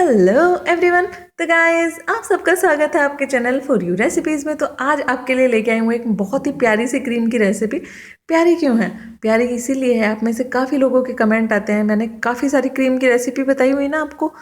Hello everyone. तो guys, आप सबका स्वागत है आपके चैनल फॉर यू रेसिपीज़ में। तो आज आपके लिए लेके आई हूँ एक बहुत ही प्यारी सी क्रीम की रेसिपी। प्यारी क्यों है? प्यारी इसीलिए है, आप में से काफ़ी लोगों के कमेंट आते हैं, मैंने काफ़ी सारी क्रीम की रेसिपी बताई हुई ना आपको।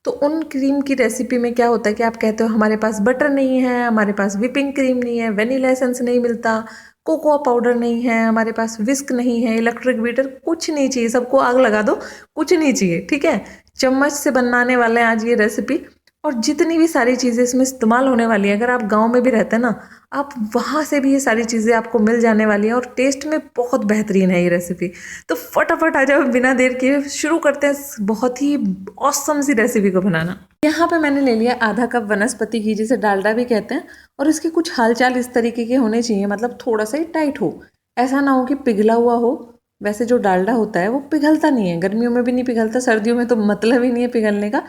तो उन क्रीम की रेसिपी में क्या होता है कि आप कहते हो हमारे पास बटर नहीं है, हमारे पास व्हिपिंग क्रीम नहीं है, वेनिला एसेंस नहीं मिलता, कोकोआ पाउडर नहीं है, हमारे पास विस्क नहीं है, इलेक्ट्रिक बीटर कुछ नहीं चाहिए, सबको आग लगा दो, कुछ नहीं चाहिए। ठीक है, चम्मच से बनाने वाले हैं आज ये रेसिपी। और जितनी भी सारी चीज़ें इसमें इस्तेमाल होने वाली है, अगर आप गांव में भी रहते हैं ना, आप वहाँ से भी ये सारी चीज़ें आपको मिल जाने वाली हैं और टेस्ट में बहुत बेहतरीन है ये रेसिपी। तो फटाफट आ जाओ, बिना देर किए शुरू करते हैं इस बहुत ही ऑसम सी रेसिपी को बनाना। यहाँ पे मैंने ले लिया आधा कप वनस्पति घी, जिसे डालडा भी कहते हैं। और इसके कुछ हालचाल इस तरीके के होने चाहिए, मतलब थोड़ा सा ही टाइट हो, ऐसा ना हो कि पिघला हुआ हो। वैसे जो डालडा होता है वो पिघलता नहीं है, गर्मियों में भी नहीं पिघलता, सर्दियों में तो मतलब ही नहीं है पिघलने का।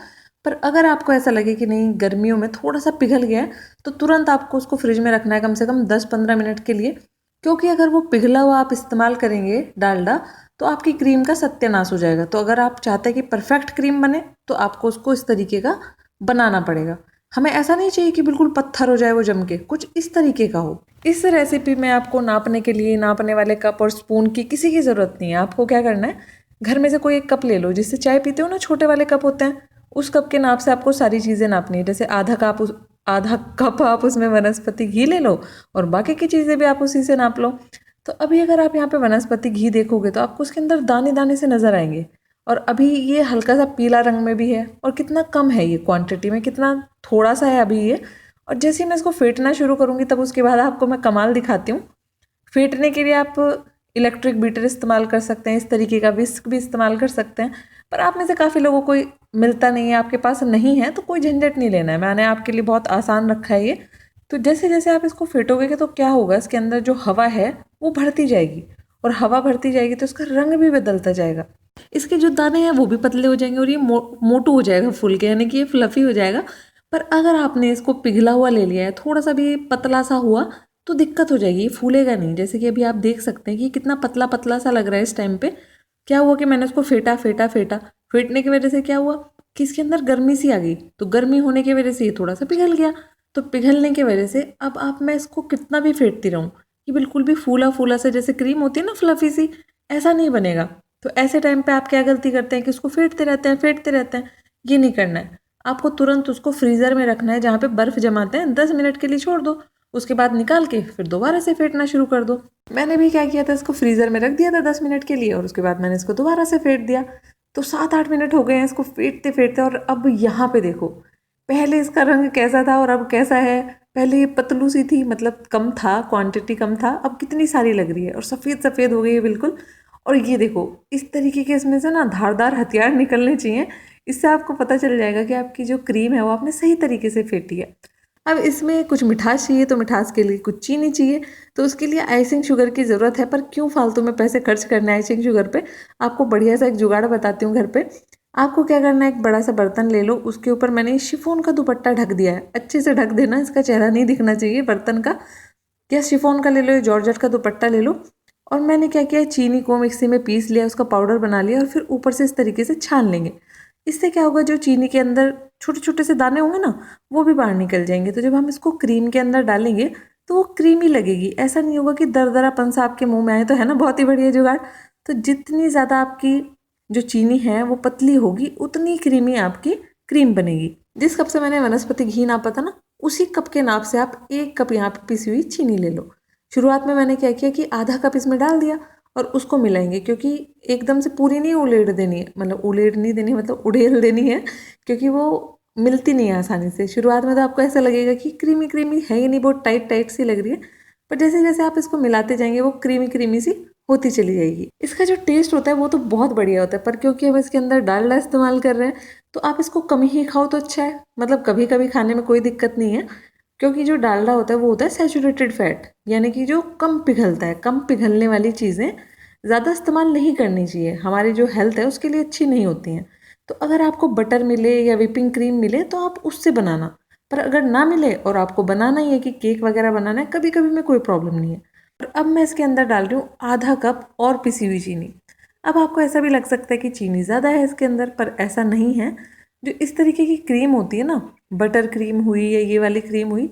पर अगर आपको ऐसा लगे कि नहीं गर्मियों में थोड़ा सा पिघल गया है, तो तुरंत आपको उसको फ्रिज में रखना है कम से कम 10-15 मिनट के लिए। क्योंकि अगर वो पिघला हुआ आप इस्तेमाल करेंगे डालडा, तो आपकी क्रीम का सत्यानाश हो जाएगा। तो अगर आप चाहते हैं कि परफेक्ट क्रीम बने, तो आपको उसको इस तरीके का बनाना पड़ेगा। हमें ऐसा नहीं चाहिए कि बिल्कुल पत्थर हो जाए वो जम के, कुछ इस तरीके का हो। इस रेसिपी में आपको नापने के लिए नापने वाले कप और स्पून की किसी की ज़रूरत नहीं है। आपको क्या करना है, घर में से कोई एक कप ले लो, जिससे चाय पीते हो ना, छोटे वाले कप होते हैं, उस कप के नाप से आपको सारी चीज़ें नापनी है। जैसे आधा कप आप उसमें वनस्पति घी ले लो और बाकी की चीज़ें भी आप उसी से नाप लो। तो अभी अगर आप यहाँ पे वनस्पति घी देखोगे तो आपको उसके अंदर दाने दाने से नज़र आएंगे। और अभी ये हल्का सा पीला रंग में भी है, और कितना कम है ये क्वांटिटी में, कितना थोड़ा सा है अभी ये। और जैसे ही मैं इसको फेंटना शुरू करूँगी, तब उसके बाद आपको मैं कमाल दिखाती हूँ। फेंटने के लिए आप इलेक्ट्रिक बीटर इस्तेमाल कर सकते हैं, इस तरीके का विस्क भी इस्तेमाल कर सकते हैं। पर आप में से काफ़ी लोगों को मिलता नहीं है, आपके पास नहीं है, तो कोई झंझट नहीं लेना है, मैंने आपके लिए बहुत आसान रखा है ये। तो जैसे जैसे आप इसको फेंटोगे तो क्या होगा, इसके अंदर जो हवा है वो भरती जाएगी, और हवा भरती जाएगी तो इसका रंग भी बदलता जाएगा। इसके जो दाने हैं वो भी पतले हो जाएंगे, और ये मोटू हो जाएगा फूल के, यानी कि ये फ्लफी हो जाएगा। पर अगर आपने इसको पिघला हुआ ले लिया है, थोड़ा सा भी पतला सा हुआ, तो दिक्कत हो जाएगी, ये फूलेगा नहीं। जैसे कि अभी आप देख सकते हैं कि कितना पतला पतला सा लग रहा है इस टाइम पे। क्या हुआ कि मैंने उसको फेंटा फेंटा फेंटा, फेंटने की वजह से क्या हुआ कि इसके अंदर गर्मी सी आ गई, तो गर्मी होने की वजह से ये थोड़ा सा पिघल गया। तो पिघलने की वजह से अब आप मैं इसको कितना भी फेंटती रहूँ, कि बिल्कुल भी फूला फूला सा जैसे क्रीम होती है ना, फ्लफी सी, ऐसा नहीं बनेगा। तो ऐसे टाइम पे आप क्या गलती करते हैं कि उसको फेंटते रहते हैं फेंटते रहते हैं। ये नहीं करना है, आपको तुरंत उसको फ्रीज़र में रखना है, जहाँ पे बर्फ़ जमाते हैं, 10 मिनट के लिए छोड़ दो। उसके बाद निकाल के फिर दोबारा से फेंटना शुरू कर दो। मैंने भी क्या किया था, इसको फ्रीज़र में रख दिया था 10 मिनट के लिए, और उसके बाद मैंने इसको दोबारा से फेंट दिया। तो 7-8 मिनट हो गए हैं इसको फेंटते फेंटते। और अब यहाँ पे देखो, पहले इसका रंग कैसा था और अब कैसा है। पहले ये पतलू सी थी, मतलब कम था, क्वांटिटी कम था, अब कितनी सारी लग रही है और सफ़ेद सफ़ेद हो गई है बिल्कुल। और ये देखो, इस तरीके के इसमें से ना धारदार हथियार निकलने चाहिए, इससे आपको पता चल जाएगा कि आपकी जो क्रीम है वो आपने सही तरीके से फेंटी है। अब इसमें कुछ मिठास चाहिए, तो मिठास के लिए कुछ चीनी चाहिए, तो उसके लिए आइसिंग शुगर की ज़रूरत है। पर क्यों फालतू में पैसे खर्च करना है आइसिंग शुगर पे, आपको बढ़िया सा एक जुगाड़ बताती हूँ घर पे। आपको क्या करना है, एक बड़ा सा बर्तन ले लो, उसके ऊपर मैंने शिफॉन का दुपट्टा ढक दिया है, अच्छे से ढक देना, इसका चेहरा नहीं दिखना चाहिए बर्तन का। या शिफॉन का ले लो या जॉर्जेट का दुपट्टा ले लो। और मैंने क्या किया, चीनी को मिक्सी में पीस लिया, उसका पाउडर बना लिया, और फिर ऊपर से इस तरीके से छान लेंगे। इससे क्या होगा, जो चीनी के अंदर छोटे छोटे से दाने होंगे ना, वो भी बाहर निकल जाएंगे। तो जब हम इसको क्रीम के अंदर डालेंगे तो वो क्रीमी लगेगी, ऐसा नहीं होगा कि दरदरापन सा आपके मुंह में आए। तो है ना बहुत ही बढ़िया जुगाड़। तो जितनी ज़्यादा आपकी जो चीनी है वो पतली होगी, उतनी क्रीमी आपकी क्रीम बनेगी। जिस कप से मैंने वनस्पति घी नापा था ना, उसी कप के नाप से आप 1 कप यहाँ पे पिसी हुई चीनी ले लो। शुरुआत में मैंने क्या किया कि आधा कप इसमें डाल दिया और उसको मिलाएंगे, क्योंकि एकदम से पूरी नहीं उलेड़ देनी है, मतलब उलेड़ नहीं देनी, मतलब उड़ेल देनी है, क्योंकि वो मिलती नहीं है आसानी से। शुरुआत में तो आपको ऐसा लगेगा कि क्रीमी क्रीमी है ही नहीं, बहुत टाइट टाइट सी लग रही है। पर जैसे जैसे आप इसको मिलाते जाएंगे वो क्रीमी क्रीमी सी होती चली जाएगी। इसका जो टेस्ट होता है वो तो बहुत बढ़िया होता है, पर क्योंकि हम इसके अंदर डालडा इस्तेमाल कर रहे हैं, तो आप इसको कम ही खाओ तो अच्छा है। मतलब कभी कभी खाने में कोई दिक्कत नहीं है, क्योंकि जो डालडा होता है वो होता है सैचुरेटेड फैट, यानी कि जो कम पिघलता है। कम पिघलने वाली चीज़ें ज़्यादा इस्तेमाल नहीं करनी चाहिए, हमारी जो हेल्थ है उसके लिए अच्छी नहीं होती हैं। तो अगर आपको बटर मिले या व्हिपिंग क्रीम मिले तो आप उससे बनाना, पर अगर ना मिले और आपको बनाना ही है कि केक वगैरह बनाना है, कभी कभी में कोई प्रॉब्लम नहीं है। और अब मैं इसके अंदर डाल रही हूँ आधा कप और पिसी हुई चीनी। अब आपको ऐसा भी लग सकता है कि चीनी ज़्यादा है इसके अंदर, पर ऐसा नहीं है। जो इस तरीके की क्रीम होती है ना, बटर क्रीम हुई या ये वाली क्रीम हुई,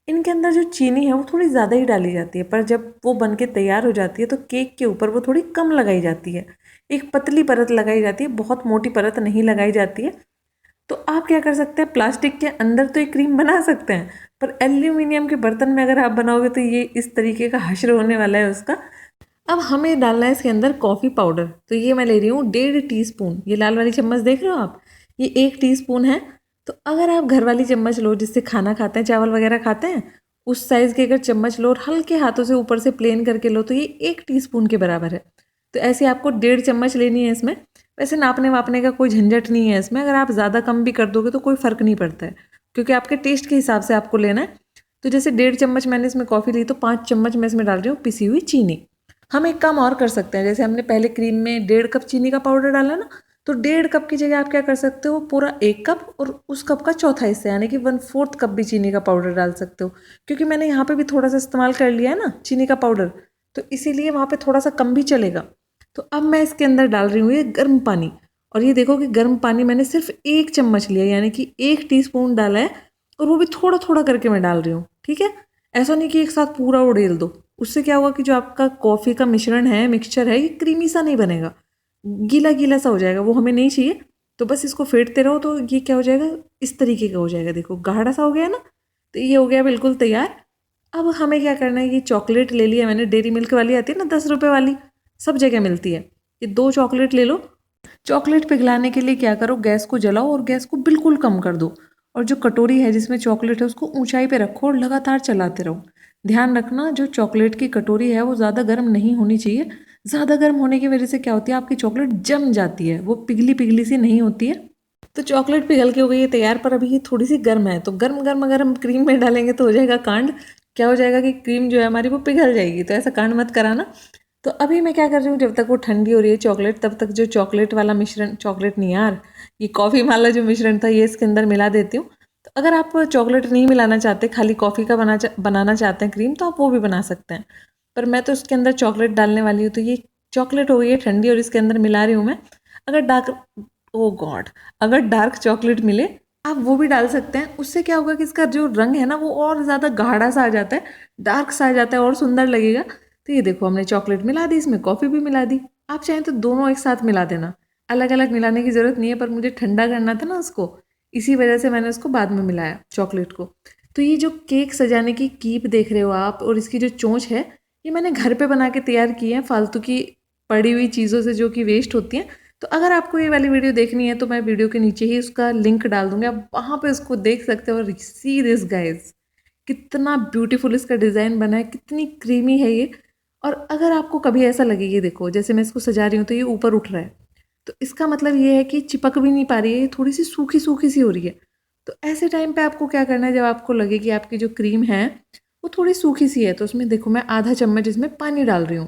इनके अंदर जो चीनी है वो थोड़ी ज़्यादा ही डाली जाती है, पर जब वो बन के तैयार हो जाती है तो केक के ऊपर वो थोड़ी कम लगाई जाती है। एक पतली परत लगाई जाती है, बहुत मोटी परत नहीं लगाई जाती है। तो आप क्या कर सकते हैं, प्लास्टिक के अंदर तो ये क्रीम बना सकते हैं, पर एल्यूमिनियम के बर्तन में अगर आप बनाओगे तो ये इस तरीके का हश्र होने वाला है उसका। अब हमें डालना है इसके अंदर कॉफ़ी पाउडर। तो ये मैं ले रही हूँ 1.5 टीस्पून। ये लाल वाली चम्मच देख रहे हो आप, ये 1 टीस्पून है। तो अगर आप घर वाली चम्मच लो जिससे खाना खाते हैं, चावल वगैरह खाते हैं, उस साइज़ की अगर चम्मच लो और हल्के हाथों से ऊपर से प्लेन करके लो तो ये 1 टीस्पून के बराबर है। तो ऐसे आपको 1.5 चम्मच लेनी है इसमें। वैसे नापने वापने का कोई झंझट नहीं है इसमें, अगर आप ज़्यादा कम भी कर दोगे तो कोई फ़र्क नहीं पड़ता है, क्योंकि आपके टेस्ट के हिसाब से आपको लेना है। तो जैसे 1.5 चम्मच मैंने इसमें कॉफ़ी ली, तो 5 चम्मच मैं इसमें डाल रही हूँ पिसी हुई चीनी। हम एक काम और कर सकते हैं, जैसे हमने पहले क्रीम में 1.5 कप चीनी का पाउडर डाला ना, तो 1.5 कप की जगह आप क्या कर सकते हो, पूरा 1 कप और उस कप का चौथा हिस्सा यानी कि 1/4 कप भी चीनी का पाउडर डाल सकते हो। क्योंकि मैंने यहाँ पे भी थोड़ा सा इस्तेमाल कर लिया है ना चीनी का पाउडर, तो इसीलिए वहाँ पे थोड़ा सा कम भी चलेगा। तो अब मैं इसके अंदर डाल रही हूँ ये गर्म पानी। और ये देखो कि गर्म पानी मैंने सिर्फ 1 चम्मच लिया, यानी कि 1 टीस्पून डाला है, और वो भी थोड़ा थोड़ा करके मैं डाल रही हूँ। ठीक है, ऐसा नहीं कि एक साथ पूरा उड़ेल दो। उससे क्या होगा कि जो आपका कॉफ़ी का मिश्रण है, मिक्सचर है, ये क्रीमी सा नहीं बनेगा, गीला गीला सा हो जाएगा, वो हमें नहीं चाहिए। तो बस इसको फेंटते रहो तो ये क्या हो जाएगा, इस तरीके का हो जाएगा। देखो गाढ़ा सा हो गया ना, तो ये हो गया बिल्कुल तैयार। अब हमें क्या करना है, ये चॉकलेट ले लिया मैंने, डेयरी मिल्क वाली आती है ना 10 रुपये वाली, सब जगह मिलती है। ये 2 चॉकलेट ले लो। चॉकलेट पिघलाने के लिए क्या करो, गैस को जलाओ और गैस को बिल्कुल कम कर दो, और जो कटोरी है जिसमें चॉकलेट है उसको ऊंचाई पे रखो और लगातार चलाते रहो। ध्यान रखना जो चॉकलेट की कटोरी है वो ज़्यादा गर्म नहीं होनी चाहिए। ज़्यादा गर्म होने की वजह से क्या होती है, आपकी चॉकलेट जम जाती है, वो पिघली पिघली सी नहीं होती है। तो चॉकलेट पिघल के हो गई है तैयार, पर अभी ये थोड़ी सी गर्म है, तो गर्म गर्म अगर हम क्रीम में डालेंगे तो हो जाएगा कांड। क्या हो जाएगा कि क्रीम जो है हमारी वो पिघल जाएगी, तो ऐसा कांड मत कराना। तो अभी मैं क्या कर रही हूँ, जब तक वो ठंडी हो रही है चॉकलेट, तब तक जो चॉकलेट वाला मिश्रण, चॉकलेट नहीं यार, ये कॉफ़ी वाला जो मिश्रण था ये इसके अंदर मिला देती हूँ। तो अगर आप चॉकलेट नहीं मिलाना चाहते, खाली कॉफ़ी का बनाना चाहते हैं क्रीम, तो आप वो भी बना सकते हैं। पर मैं तो इसके अंदर चॉकलेट डालने वाली हूँ, तो ये चॉकलेट हो गई है ठंडी और इसके अंदर मिला रही हूँ मैं। अगर डार्क, ओ गॉड, अगर डार्क चॉकलेट मिले आप वो भी डाल सकते हैं। उससे क्या होगा कि इसका जो रंग है ना वो और ज़्यादा गाढ़ा सा आ जाता है, डार्क सा आ जाता है और सुंदर लगेगा। तो ये देखो हमने चॉकलेट मिला दी, इसमें कॉफ़ी भी मिला दी। आप चाहें तो दोनों एक साथ मिला देना, अलग अलग मिलाने की ज़रूरत नहीं है, पर मुझे ठंडा करना था ना उसको, इसी वजह से मैंने उसको बाद में मिलाया चॉकलेट को। तो ये जो केक सजाने की कीप देख रहे हो आप, और इसकी जो चोंच है, ये मैंने घर पे बना के तैयार की है, फालतू की पड़ी हुई चीज़ों से जो कि वेस्ट होती हैं। तो अगर आपको ये वाली वीडियो देखनी है तो मैं वीडियो के नीचे ही उसका लिंक डाल दूंगी, आप वहाँ पे उसको देख सकते हो। और सी दिस गाइज, कितना ब्यूटीफुल इसका डिज़ाइन बना है, कितनी क्रीमी है ये। और अगर आपको कभी ऐसा लगे, ये देखो जैसे मैं इसको सजा रही हूँ तो ये ऊपर उठ रहा है, तो इसका मतलब ये है कि चिपक भी नहीं पा रही है, ये थोड़ी सी सूखी सूखी सी हो रही है। तो ऐसे टाइम पे आपको क्या करना है, जब आपको लगे कि आपकी जो क्रीम है वो थोड़ी सूखी सी है, तो उसमें देखो मैं आधा चम्मच इसमें पानी डाल रही हूँ।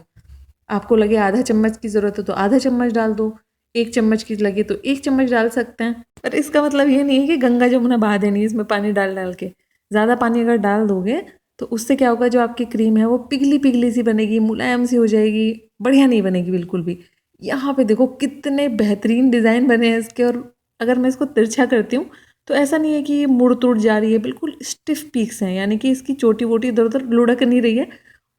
आपको लगे आधा चम्मच की ज़रूरत है तो आधा चम्मच डाल दो, 1 चम्मच की लगे तो 1 चम्मच डाल सकते हैं। पर इसका मतलब ये नहीं है कि गंगा जमुना बहा देनी है इसमें पानी डाल डाल के। ज़्यादा पानी अगर डाल दोगे तो उससे क्या होगा, जो आपकी क्रीम है वो पिघली पिघली सी बनेगी, मुलायम सी हो जाएगी, बढ़िया नहीं बनेगी बिल्कुल भी। यहाँ पे देखो कितने बेहतरीन डिज़ाइन बने हैं इसके, और अगर मैं इसको तिरछा करती हूँ तो ऐसा नहीं है कि ये मुड़ तुड़ जा रही है, बिल्कुल स्टिफ पीक्स हैं, यानी कि इसकी चोटी वोटी इधर उधर लुढ़क नहीं रही है।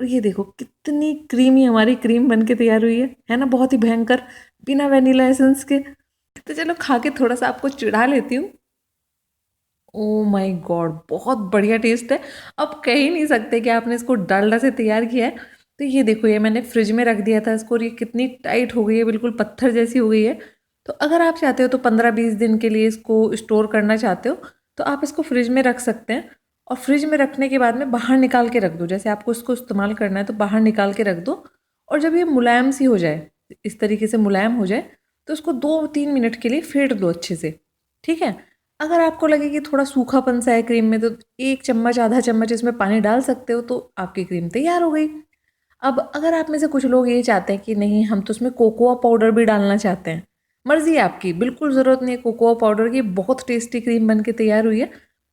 और ये देखो कितनी क्रीमी हमारी क्रीम बन के तैयार हुई है ना, बहुत ही भयंकर, बिना वैनिला एसेंस के। तो चलो खा के थोड़ा सा आपको चिढ़ा लेती हूँ। ओ माय गॉड, बहुत बढ़िया टेस्ट है। अब कह ही नहीं सकते कि आपने इसको डालडा से तैयार किया है। तो ये देखो, ये मैंने फ्रिज में रख दिया था इसको, और ये कितनी टाइट हो गई है, बिल्कुल पत्थर जैसी हो गई है। तो अगर आप चाहते हो तो 15-20 दिन के लिए इसको स्टोर करना चाहते हो तो आप इसको फ्रिज में रख सकते हैं। और फ्रिज में रखने के बाद में बाहर निकाल के रख दो, जैसे आपको इसको इस्तेमाल करना है तो बाहर निकाल के रख दो। और जब ये मुलायम सी हो जाए, इस तरीके से मुलायम हो जाए, तो उसको 2-3 मिनट के लिए फेंट दो अच्छे से। ठीक है, अगर आपको लगे कि थोड़ा सूखापन सा है क्रीम में, तो 1 चम्मच आधा चम्मच इसमें पानी डाल सकते हो, तो आपकी क्रीम तैयार हो गई। अब अगर आप में से कुछ लोग ये चाहते हैं कि नहीं हम तो उसमें कोकोआ पाउडर भी डालना चाहते हैं, मर्जी है आपकी, बिल्कुल ज़रूरत नहीं है कोकोआ पाउडर की, बहुत टेस्टी क्रीम बन के तैयार हुई है।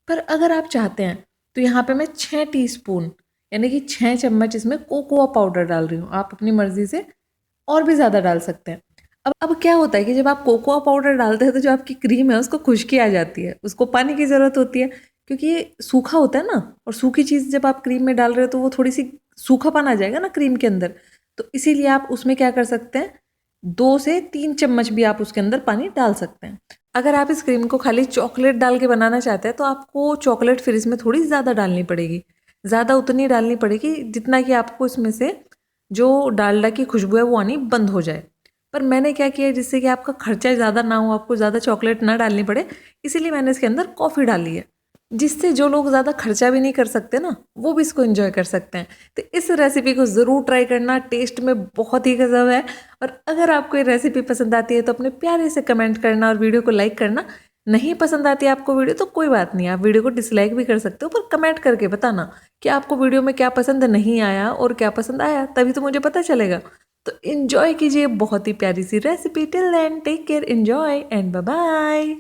पर अगर आप चाहते हैं तो यहाँ पे मैं 6 टीस्पून यानी कि 6 चम्मच इसमें कोकोआ पाउडर डाल रही हूँ। आप अपनी मर्ज़ी से और भी ज़्यादा डाल सकते हैं। अब क्या होता है कि जब आप कोकोआ पाउडर डालते हैं तो जो आपकी क्रीम है उसको खुश्की आ जाती है, उसको पानी की ज़रूरत होती है, क्योंकि ये सूखा होता है ना, और सूखी चीज़ जब आप क्रीम में डाल रहे हो तो वो थोड़ी सी सूखापन आ जाएगा ना क्रीम के अंदर। तो इसीलिए आप उसमें क्या कर सकते हैं, 2 से 3 चम्मच भी आप उसके अंदर पानी डाल सकते हैं। अगर आप इस क्रीम को खाली चॉकलेट डाल के बनाना चाहते हैं तो आपको चॉकलेट फिर इसमें थोड़ी ज़्यादा डालनी पड़ेगी, ज़्यादा उतनी डालनी पड़ेगी जितना कि आपको इसमें से जो डालडा की खुशबू है वो आनी बंद हो जाए। पर मैंने क्या किया, जिससे कि आपका खर्चा ज़्यादा ना हो, आपको ज़्यादा चॉकलेट ना डालनी पड़े, इसीलिए मैंने इसके अंदर कॉफ़ी डाली है, जिससे जो लोग ज़्यादा खर्चा भी नहीं कर सकते ना, वो भी इसको एंजॉय कर सकते हैं। तो इस रेसिपी को ज़रूर ट्राई करना, टेस्ट में बहुत ही गजब है। और अगर आपको ये रेसिपी पसंद आती है तो अपने प्यारे से कमेंट करना और वीडियो को लाइक करना। नहीं पसंद आती है आपको वीडियो तो कोई बात नहीं, आप वीडियो को डिसलाइक भी कर सकते हो, पर कमेंट करके बताना कि आपको वीडियो में क्या पसंद नहीं आया और क्या पसंद आया, तभी तो मुझे पता चलेगा। तो एंजॉय कीजिए बहुत ही प्यारी सी recipe. Till then take care, enjoy and bye bye.